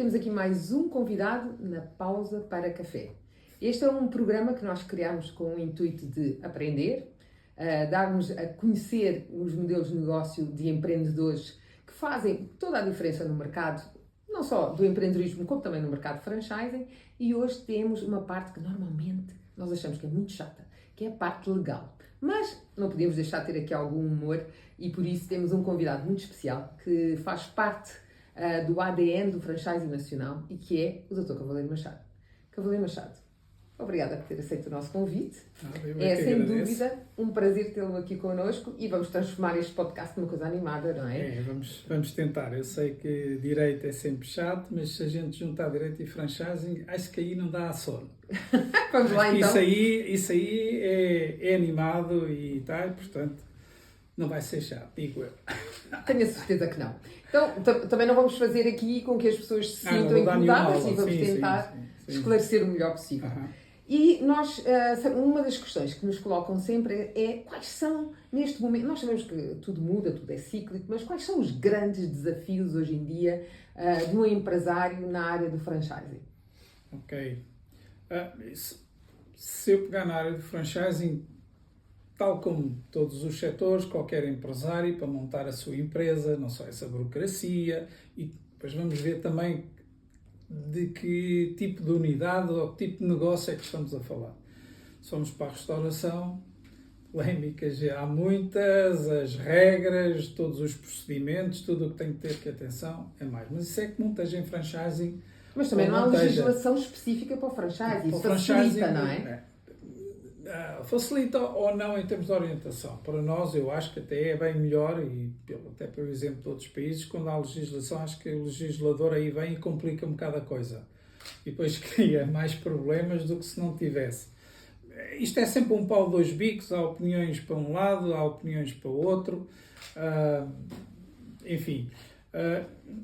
temos aqui mais um convidado na Pausa para Café. Este é um programa que nós criámos com o intuito de aprender, darmos a conhecer os modelos de negócio de empreendedores que fazem toda a diferença no mercado, não só do empreendedorismo, como também no mercado de franchising. E hoje temos uma parte que normalmente nós achamos que é muito chata, que é a parte legal. Mas não podíamos deixar de ter aqui algum humor e por isso temos um convidado muito especial que faz parte do ADN do Franchising Nacional e que é o Dr. Cavaleiro Machado. Cavaleiro Machado, obrigada por ter aceito o nosso convite. É sem dúvida um prazer tê-lo aqui connosco e vamos transformar este podcast numa coisa animada, não é? Vamos tentar. Eu sei que direito é sempre chato, mas se a gente juntar direito e franchising, acho que aí não dá sono. Vamos lá então. Isso aí é animado e tal, portanto, não vai ser chato, digo eu. Tenho a certeza que não. Então, também não vamos fazer aqui com que as pessoas se sintam incomodadas e vamos tentar esclarecer o melhor possível. E nós, uma das questões que nos colocam sempre é quais são, neste momento, nós sabemos que tudo muda, tudo é cíclico, mas quais são os grandes desafios hoje em dia de um empresário na área do franchising? Ok. Se eu pegar na área do franchising, tal como todos os setores, qualquer empresário, para montar a sua empresa, não só essa burocracia, e depois vamos ver também de que tipo de unidade ou que tipo de negócio é que estamos a falar. Somos para a restauração, polémicas já há muitas, as regras, todos os procedimentos, tudo o que tem que ter que atenção é mais. Mas isso é que monta em franchising. Mas também não há legislação específica para o franchising, isso facilita, não é? Facilita ou não em termos de orientação. Para nós, eu acho que até é bem melhor, e até pelo exemplo de outros países, quando há legislação, acho que o legislador aí vem e complica um bocado a coisa. E depois cria mais problemas do que se não tivesse. Isto é sempre um pau de dois bicos, há opiniões para um lado, há opiniões para o outro. Enfim,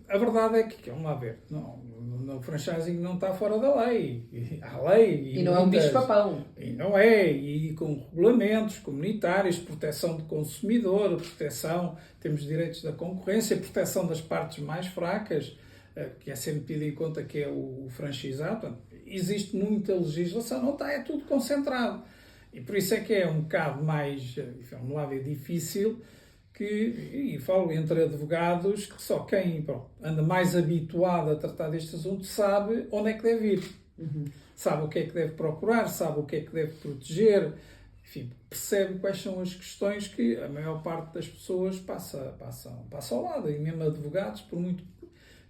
a verdade é que, vamos lá ver, o franchising não está fora da lei. Há lei. E não é um bicho-papão. E não é. E com regulamentos comunitários, proteção do consumidor, proteção, temos direitos da concorrência, proteção das partes mais fracas, que é sempre tido em conta que é o franchisado. Portanto, existe muita legislação, não está, é tudo concentrado. E por isso é que é um bocado mais, vamos lá ver, difícil, e falo entre advogados, que só quem anda mais habituado a tratar deste assunto sabe onde é que deve ir. Sabe o que é que deve procurar, sabe o que é que deve proteger, enfim, percebe quais são as questões que a maior parte das pessoas passa ao lado, e mesmo advogados, por muito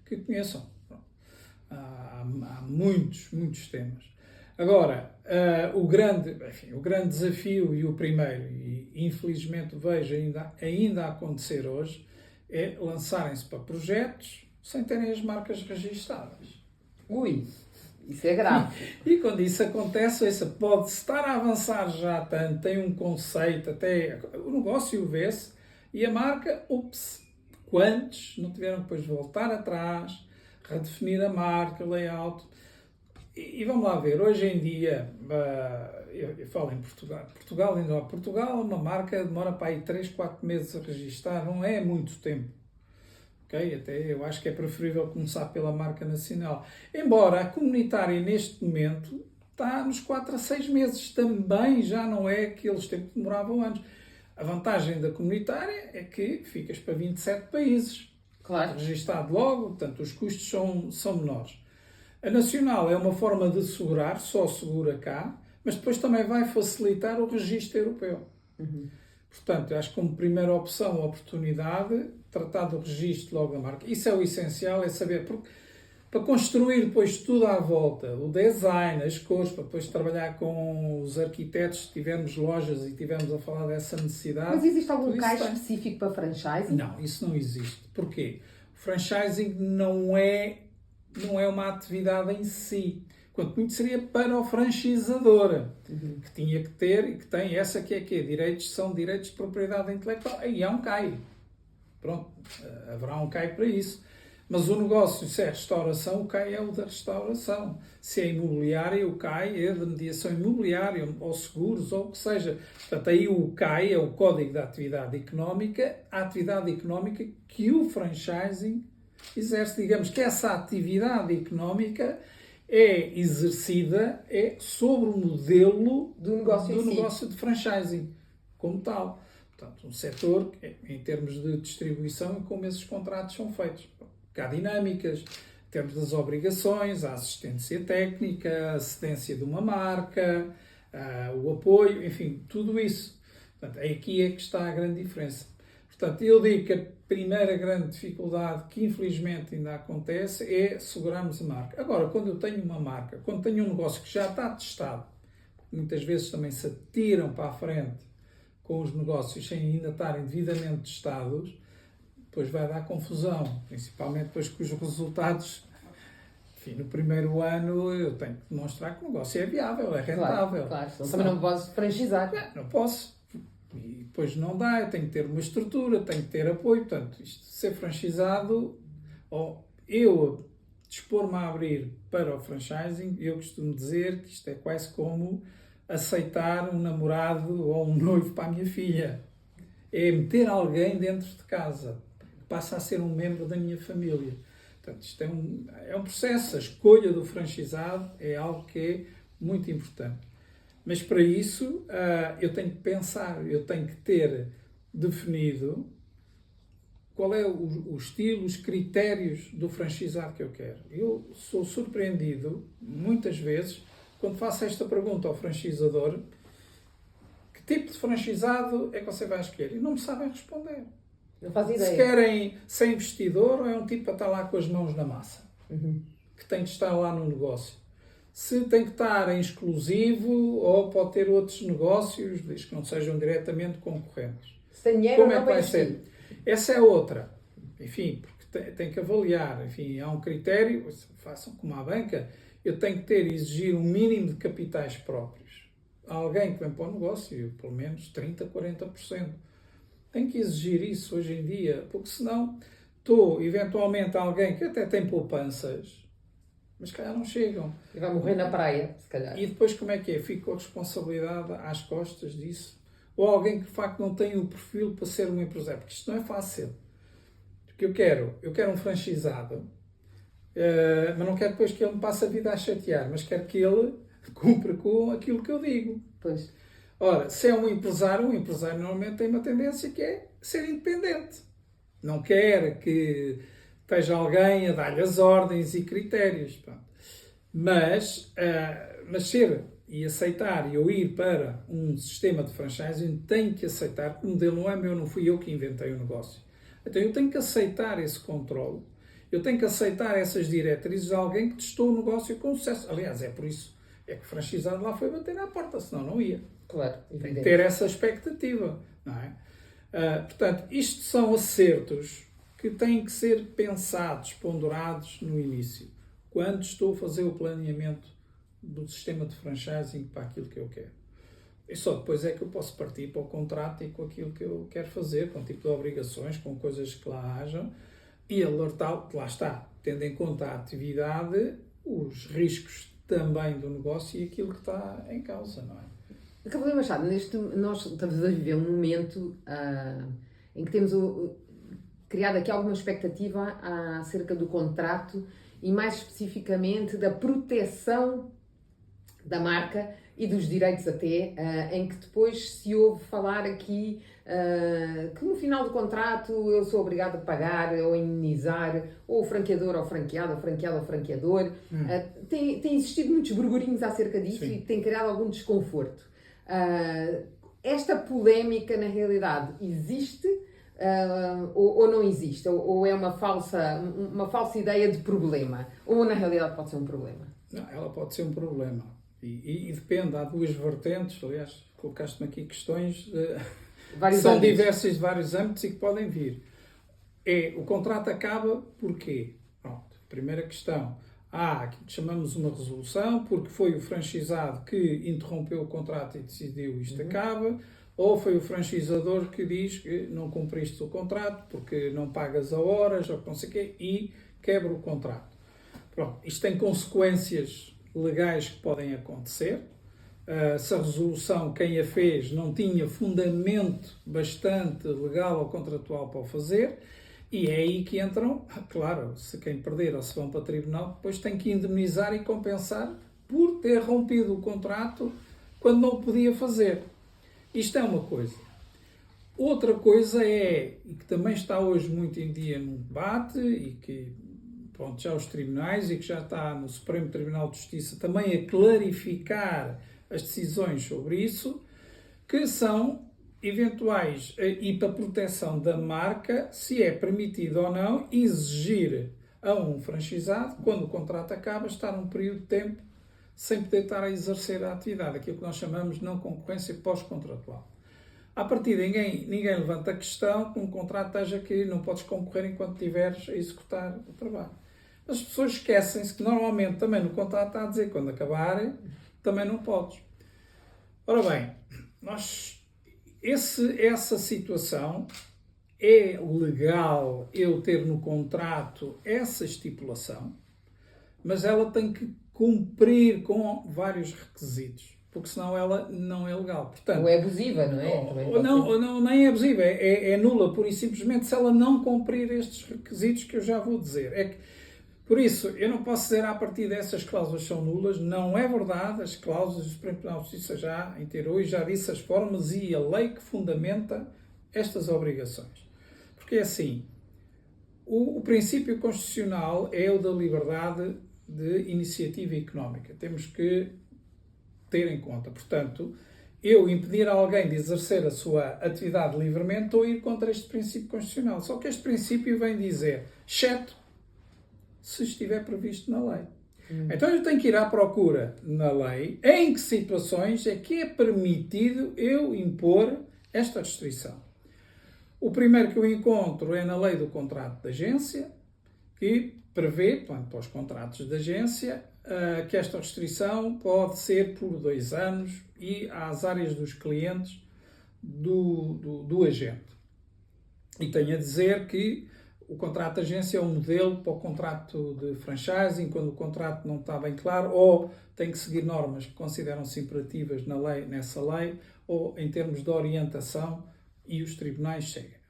que conheçam. Há muitos temas. Agora, o grande desafio e o primeiro, e infelizmente vejo ainda a acontecer hoje, é lançarem-se para projetos sem terem as marcas registadas. Ui, isso é grave. E quando isso acontece, pode estar a avançar já tanto, tem um conceito, até o negócio vê-se, e a marca, quantos não tiveram depois de voltar atrás, redefinir a marca, layout. E vamos lá ver, hoje em dia, eu falo em Portugal, uma marca demora para aí 3, 4 meses a registrar, não é muito tempo. Okay? Até eu acho que é preferível começar pela marca nacional. Embora a comunitária neste momento está nos 4 a 6 meses, também já não é aqueles tempos que demoravam anos. A vantagem da comunitária é que ficas para 27 países. Claro. Registado logo, portanto os custos são menores. A nacional é uma forma de segurar, só segura cá, mas depois também vai facilitar o registro europeu. Portanto, eu acho que como primeira opção, oportunidade, tratar do registro logo da marca. Isso é o essencial, é saber, porque para construir depois tudo à volta, o design, as cores, para depois trabalhar com os arquitetos, se tivermos lojas e tivermos a falar dessa necessidade. Mas existe algum caso específico para franchising? Não, isso não existe. Porquê? O franchising não é uma atividade em si. Quanto muito seria para o franchisador, que tinha que ter e que tem essa que é direitos, são direitos de propriedade intelectual. Aí há um CAI. Pronto, haverá um CAI para isso. Mas o negócio, se é restauração, o CAI é o da restauração. Se é imobiliária, o CAI é de mediação imobiliária, ou seguros, ou o que seja. Portanto, aí o CAI é o Código da Atividade Económica, a atividade económica que o franchising exerce, digamos que essa atividade económica é exercida sobre o modelo do negócio de franchising, como tal. Portanto, um setor, em termos de distribuição, e como esses contratos são feitos. Há dinâmicas, em termos das obrigações, a assistência técnica, a cedência de uma marca, o apoio, enfim, tudo isso. Portanto, aqui é que está a grande diferença. Portanto, eu digo que a primeira grande dificuldade que infelizmente ainda acontece é segurarmos a marca. Agora, quando eu tenho uma marca, quando tenho um negócio que já está testado, muitas vezes também se atiram para a frente com os negócios sem ainda estarem devidamente testados, depois vai dar confusão, principalmente depois que os resultados, enfim, no primeiro ano eu tenho que demonstrar que o negócio é viável, é rentável. Claro. Também não posso franchisar. Não posso. E depois não dá, eu tenho que ter uma estrutura, tenho que ter apoio. Portanto, isto ser franchisado, ou eu dispor-me a abrir para o franchising, eu costumo dizer que isto é quase como aceitar um namorado ou um noivo para a minha filha. É meter alguém dentro de casa, que passa a ser um membro da minha família. Portanto, isto é um processo. A escolha do franchisado é algo que é muito importante. Mas para isso eu tenho que pensar, eu tenho que ter definido qual é o estilo, os critérios do franchisado que eu quero. Eu sou surpreendido, muitas vezes, quando faço esta pergunta ao franchisador: que tipo de franchisado é que você vai escolher? E não me sabem responder. Não faz ideia. Se querem ser investidor, ou é um tipo para estar lá com as mãos na massa, que tem que estar lá no negócio. Se tem que estar em exclusivo, ou pode ter outros negócios, desde que não sejam diretamente concorrentes. Se tem dinheiro, como é que vai ser? Essa é outra. Enfim, porque tem que avaliar. Enfim, há um critério, façam como a banca, eu tenho que exigir um mínimo de capitais próprios. Há alguém que vem para o negócio, pelo menos 30%, 40%. Tem que exigir isso hoje em dia, porque senão estou, eventualmente, alguém que até tem poupanças, mas se calhar não chegam. E vai morrer na praia, se calhar. E depois como é que é? Fico com a responsabilidade às costas disso? Ou alguém que de facto não tem o perfil para ser um empresário? Porque isto não é fácil. Porque eu quero um franchisado, mas não quero depois que ele me passe a vida a chatear, mas quero que ele cumpra com aquilo que eu digo. Pois. Ora, se é um empresário normalmente tem uma tendência que é ser independente. Não quer que esteja alguém a dar-lhe as ordens e critérios. Pronto. Mas ser e aceitar e eu ir para um sistema de franchising, tenho que aceitar que o modelo não é meu, não fui eu que inventei o negócio. Então eu tenho que aceitar esse controle, eu tenho que aceitar essas diretrizes de alguém que testou o negócio com sucesso. Aliás, é por isso que o franchisado lá foi bater na porta, senão não ia. Claro, tem que ter essa expectativa, não é? Portanto, isto são acertos que têm que ser pensados, ponderados no início, quando estou a fazer o planeamento do sistema de franchising para aquilo que eu quero. E só depois é que eu posso partir para o contrato e com aquilo que eu quero fazer, com tipo de obrigações, com coisas que lá hajam, e alertar, lá está, tendo em conta a atividade, os riscos também do negócio e aquilo que está em causa, não é? Carolina Machado, nós estamos a viver um momento em que temos criado aqui alguma expectativa acerca do contrato e mais especificamente da proteção da marca e dos direitos até, em que depois se ouve falar aqui que no final do contrato eu sou obrigado a pagar ou a indemnizar ou o franqueador ao franqueado, ou franqueado ao franqueador. Tem existido muitos burburinhos acerca disso. Sim. E tem criado algum desconforto. Esta polémica, na realidade, existe ou não existe? Ou é uma falsa ideia de problema? Ou, na realidade, pode ser um problema? Não, ela pode ser um problema. E depende, há duas vertentes. Aliás, colocaste-me aqui questões que são diversas de vários âmbitos e que podem vir. O contrato acaba porquê? Pronto, primeira questão. Há aquilo que chamamos uma resolução, porque foi o franchisado que interrompeu o contrato e decidiu isto acaba, ou foi o franchisador que diz que não cumpriste o contrato porque não pagas a horas ou não sei o quê e quebra o contrato. Pronto, isto tem consequências legais que podem acontecer. Se a resolução, quem a fez, não tinha fundamento bastante legal ou contratual para o fazer, E é aí que entram, claro, se quem perder ou se vão para o tribunal, depois tem que indemnizar e compensar por ter rompido o contrato quando não o podia fazer. Isto é uma coisa. Outra coisa é, e que também está hoje muito em dia no debate, e que pronto, já os tribunais, e que já está no Supremo Tribunal de Justiça também a clarificar as decisões sobre isso, que são eventuais e para proteção da marca, se é permitido ou não exigir a um franquizado, quando o contrato acaba, estar um período de tempo sem poder estar a exercer a atividade, aquilo que nós chamamos de não concorrência pós-contratual. A partir de ninguém levanta a questão que um contrato esteja que não podes concorrer enquanto estiveres a executar o trabalho. As pessoas esquecem-se que normalmente também no contrato está a dizer que quando acabar também não podes. Ora bem, essa situação é legal eu ter no contrato essa estipulação, mas ela tem que cumprir com vários requisitos, porque senão ela não é legal. Portanto, ou é abusiva, não é? Nem é abusiva, é nula, pura e simplesmente, se ela não cumprir estes requisitos que eu já vou dizer. Por isso, eu não posso dizer a partir dessas cláusulas são nulas, não é verdade, as cláusulas do Supremo Tribunal de Justiça já inteirou e já disse as formas e a lei que fundamenta estas obrigações. Porque é assim, o princípio constitucional é o da liberdade de iniciativa económica. Temos que ter em conta. Portanto, eu impedir a alguém de exercer a sua atividade livremente, estou a ir contra este princípio constitucional. Só que este princípio vem dizer, exceto se estiver previsto na lei. Então eu tenho que ir à procura na lei em que situações é que é permitido eu impor esta restrição. O primeiro que eu encontro é na lei do contrato de agência, que prevê, para os contratos de agência, que esta restrição pode ser por 2 anos e às áreas dos clientes do agente. E tenho a dizer que o contrato de agência é um modelo para o contrato de franchising, quando o contrato não está bem claro, ou tem que seguir normas que consideram-se imperativas nessa lei, ou em termos de orientação, e os tribunais seguem.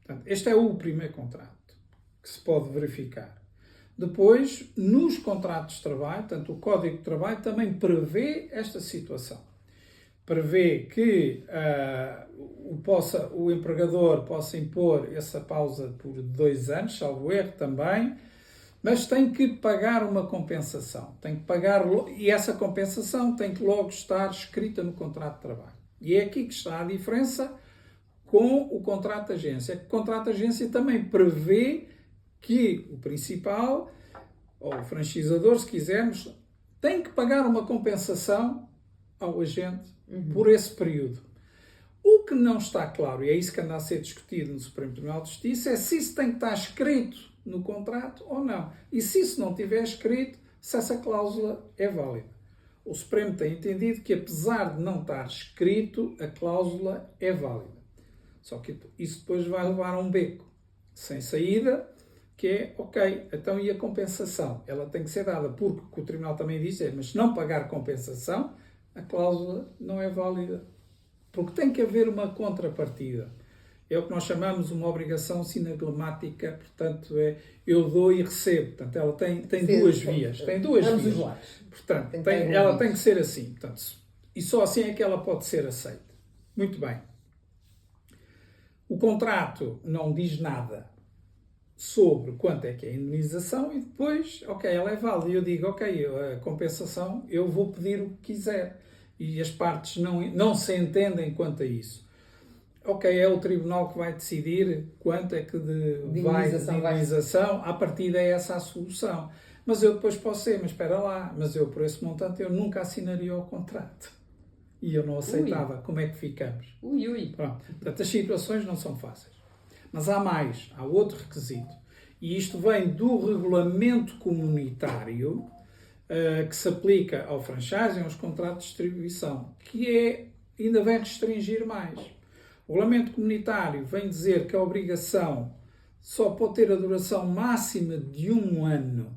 Portanto, este é o primeiro contrato que se pode verificar. Depois, nos contratos de trabalho, portanto, o Código de Trabalho também prevê esta situação. Prevê que o empregador possa impor essa pausa por 2 anos, salvo erro também, mas tem que pagar uma compensação. Tem que pagar, e essa compensação tem que logo estar escrita no contrato de trabalho. E é aqui que está a diferença com o contrato de agência. O contrato de agência também prevê que o principal, ou o franquizador, se quisermos, tem que pagar uma compensação ao agente por esse período. O que não está claro, e é isso que anda a ser discutido no Supremo Tribunal de Justiça, é se isso tem que estar escrito no contrato ou não. E se isso não estiver escrito, se essa cláusula é válida. O Supremo tem entendido que, apesar de não estar escrito, a cláusula é válida. Só que isso depois vai levar a um beco sem saída, que é, ok, então e a compensação? Ela tem que ser dada, porque o Tribunal também diz, mas se não pagar compensação, a cláusula não é válida. Porque tem que haver uma contrapartida. É o que nós chamamos uma obrigação sinaglemática, portanto, eu dou e recebo. Portanto, ela tem duas vias. Tem duas vias. Portanto, ela tem que ser assim. Portanto, e só assim é que ela pode ser aceita. Muito bem. O contrato não diz nada sobre quanto é que é a indemnização e depois, ok, ela é válida. E eu digo, ok, a compensação, eu vou pedir o que quiser. E as partes não se entendem quanto a isso. Ok, é o tribunal que vai decidir quanto é que vai de indemnização. À partida é essa a solução. Mas eu depois posso ser, mas espera lá, mas eu por esse montante eu nunca assinaria o contrato. E eu não aceitava. Como é que ficamos? Pronto. Portanto, as situações não são fáceis. Mas há mais, há outro requisito. E isto vem do regulamento comunitário que se aplica ao franchising, aos contratos de distribuição, que ainda vem restringir mais. O regulamento comunitário vem dizer que a obrigação só pode ter a duração máxima de 1 ano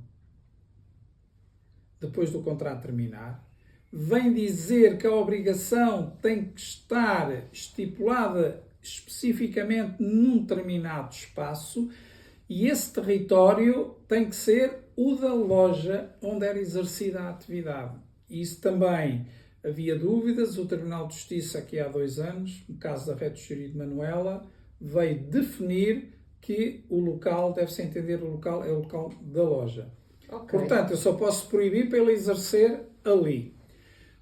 depois do contrato terminar. Vem dizer que a obrigação tem que estar estipulada especificamente num determinado espaço E esse território tem que ser o da loja onde era exercida a atividade. Isso também havia dúvidas. O Tribunal de Justiça, aqui há 2 anos, no caso da Retogeria de Manuela, veio definir que o local, deve-se entender, o local é o local da loja. Okay. Portanto, eu só posso proibir para ele exercer ali.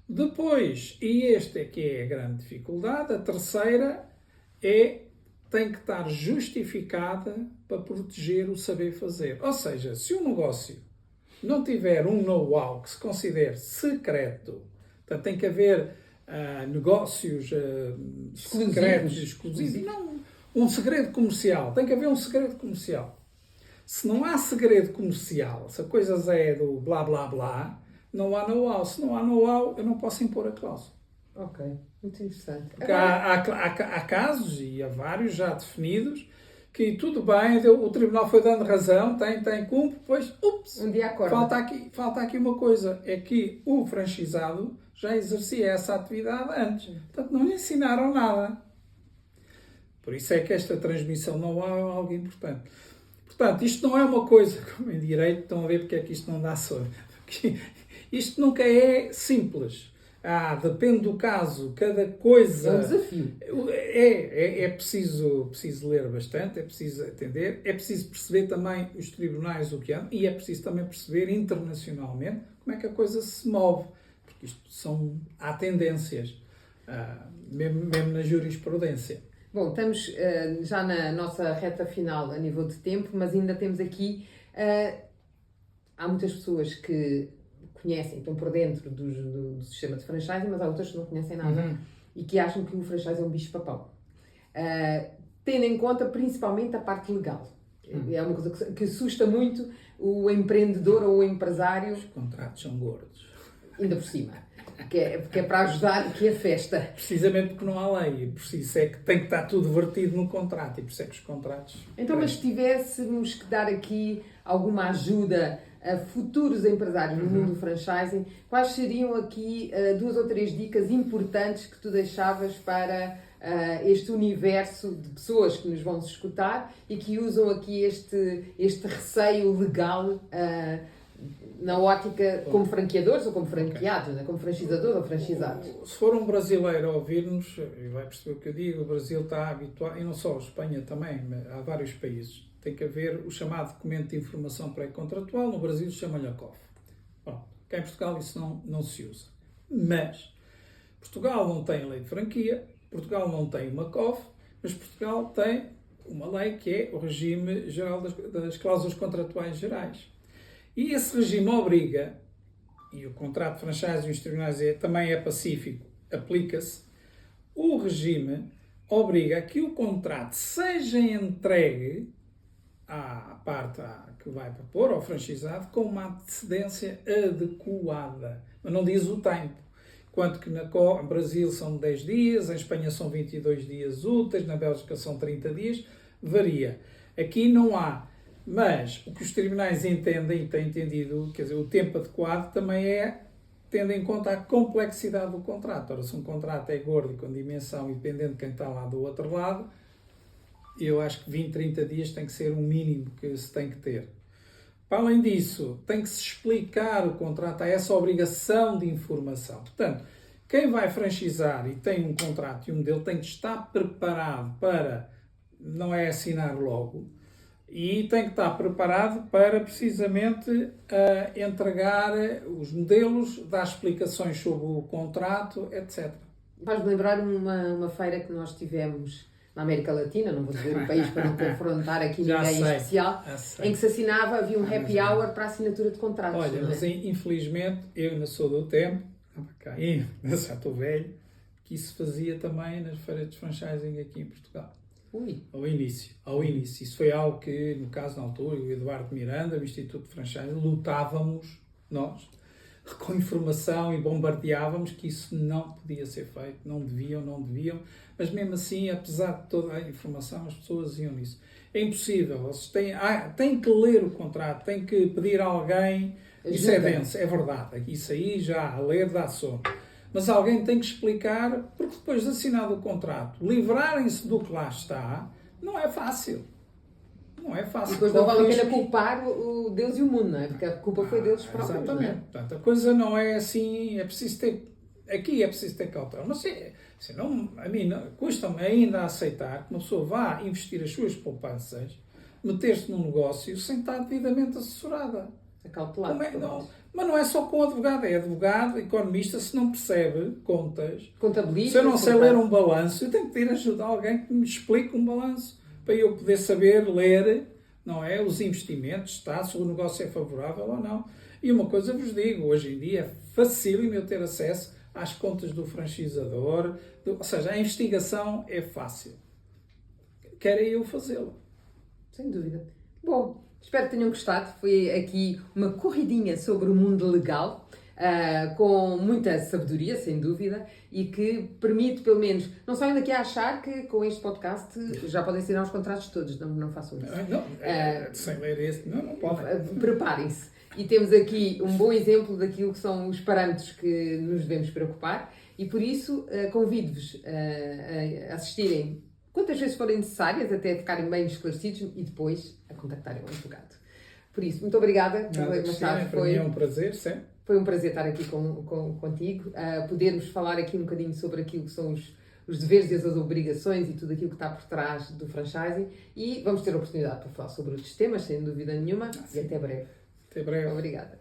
Depois, e esta é que é a grande dificuldade, a terceira tem que estar justificada para proteger o saber fazer. Ou seja, se um negócio não tiver um know-how que se considere secreto, portanto, tem que haver negócios secretos, exclusivos, não, um segredo comercial, tem que haver um segredo comercial. Se não há segredo comercial, se a coisa é do blá blá blá, não há know-how. Se não há know-how, eu não posso impor a cláusula. Ok, muito interessante. Porque há casos, e há vários já definidos, que tudo bem, o tribunal foi dando razão, cumpre, depois, ups, um dia acorda. Falta aqui uma coisa, é que o franchizado já exercia essa atividade antes. Portanto, não lhe ensinaram nada. Por isso é que esta transmissão não é algo importante. Portanto, isto não é uma coisa, como em direito, estão a ver porque é que isto não dá sono. Porque isto nunca é simples. Depende do caso, cada coisa... É um desafio. É preciso ler bastante, é preciso atender, é preciso perceber também os tribunais o que há e é preciso também perceber internacionalmente como é que a coisa se move. Porque há tendências, mesmo na jurisprudência. Bom, estamos já na nossa reta final a nível de tempo, mas ainda temos aqui... há muitas pessoas que conhecem, estão por dentro do sistema de franchising, mas há outras que não conhecem nada e que acham que o franchise é um bicho-papão. Tendo em conta principalmente a parte legal. É uma coisa que assusta muito o empreendedor ou o empresário. Os contratos são gordos. Ainda por cima. Porque é para ajudar, que é festa. Precisamente porque não há lei. Por isso é que tem que estar tudo vertido no contrato. E por isso é que os contratos... Então, mas se tivéssemos que dar aqui alguma ajuda a futuros empresários no mundo do franchising, quais seriam aqui 2 ou 3 dicas importantes que tu deixavas para este universo de pessoas que nos vão escutar e que usam aqui este receio legal na ótica como franqueadores ou como franqueados, como franchisadores ou franchisados? Se for um brasileiro a ouvir-nos, vai perceber o que eu digo, o Brasil está habituado, e não só, a Espanha também, há vários países. Tem que haver o chamado documento de informação pré-contratual, no Brasil chama-lhe a COF. Bom, cá em Portugal isso não se usa. Mas Portugal não tem lei de franquia, Portugal não tem uma COF, mas Portugal tem uma lei que é o regime geral das cláusulas contratuais gerais. E esse regime obriga, e o contrato de franchise dos tribunais também é pacífico, aplica-se, o regime obriga a que o contrato seja entregue à parte que vai propor, ao franchizado, com uma antecedência adequada. Mas não diz o tempo. Enquanto que no Brasil são 10 dias, em Espanha são 22 dias úteis, na Bélgica são 30 dias, varia. Aqui não há. Mas o que os tribunais entendem e têm entendido, quer dizer, o tempo adequado também tendo em conta a complexidade do contrato. Ora, se um contrato é gordo e com dimensão e dependendo de quem está lá do outro lado, eu acho que 20, 30 dias tem que ser um mínimo que se tem que ter. Para além disso, tem que se explicar o contrato, há essa obrigação de informação. Portanto, quem vai franchisar e tem um contrato e um modelo tem que estar preparado para, não é assinar logo, e tem que estar preparado para precisamente entregar os modelos, dar explicações sobre o contrato, etc. Vais-me lembrar uma feira que nós tivemos na América Latina, não vou dizer o país para não confrontar aqui ninguém em especial, em que se assinava, havia um happy hour para a assinatura de contratos. Olha, mas infelizmente, eu ainda sou do tempo, já estou velho, que isso fazia também nas feiras de franchising aqui em Portugal. Ao início. Isso foi algo que, no caso, na altura, o Eduardo Miranda, o Instituto de Franchising, lutávamos, nós, com informação e bombardeávamos que isso não podia ser feito, não deviam, mas mesmo assim, apesar de toda a informação, as pessoas iam nisso. É impossível, vocês têm que ler o contrato, têm que pedir a alguém, isso é denso, é verdade, isso aí já, a ler dá sono. Mas alguém tem que explicar, porque depois de assinado o contrato, livrarem-se do que lá está, não é fácil. não é fácil. E depois não vale a pena culpar o Deus e o mundo, não é? Porque a culpa foi deles próprios. Exatamente. Portanto, a coisa não é assim, é preciso ter, aqui é preciso ter cautela. Mas senão, a mim custa-me ainda a aceitar que uma pessoa vá investir as suas poupanças, meter-se num negócio sem estar devidamente assessorada. Acautelado. Mas não é só com advogado, é advogado, economista, se não percebe contas. Contabilista. Se eu não sei ler um balanço, eu tenho que ter ajuda a alguém que me explique um balanço para eu poder saber ler, não é, os investimentos, se o negócio é favorável ou não. E uma coisa vos digo, hoje em dia é facílimo eu ter acesso às contas do franchisador, ou seja, a investigação é fácil. Quero eu fazê-la. Sem dúvida. Bom, espero que tenham gostado. Foi aqui uma corridinha sobre o mundo legal, com muita sabedoria, sem dúvida, e que permite, pelo menos, não saiam daqui a achar que com este podcast já podem assinar os contratos todos, não façam isso. Sem ler este, não podem. Preparem-se. E temos aqui um bom exemplo daquilo que são os parâmetros que nos devemos preocupar, e por isso convido-vos a assistirem quantas vezes forem necessárias, até ficarem bem esclarecidos, e depois a contactarem o advogado. Por isso, muito obrigada. Para mim é um prazer, sempre. Foi um prazer estar aqui contigo, podermos falar aqui um bocadinho sobre aquilo que são os deveres e as obrigações e tudo aquilo que está por trás do franchising, e vamos ter a oportunidade para falar sobre outros temas, sem dúvida nenhuma, e até breve. Até breve. Obrigada.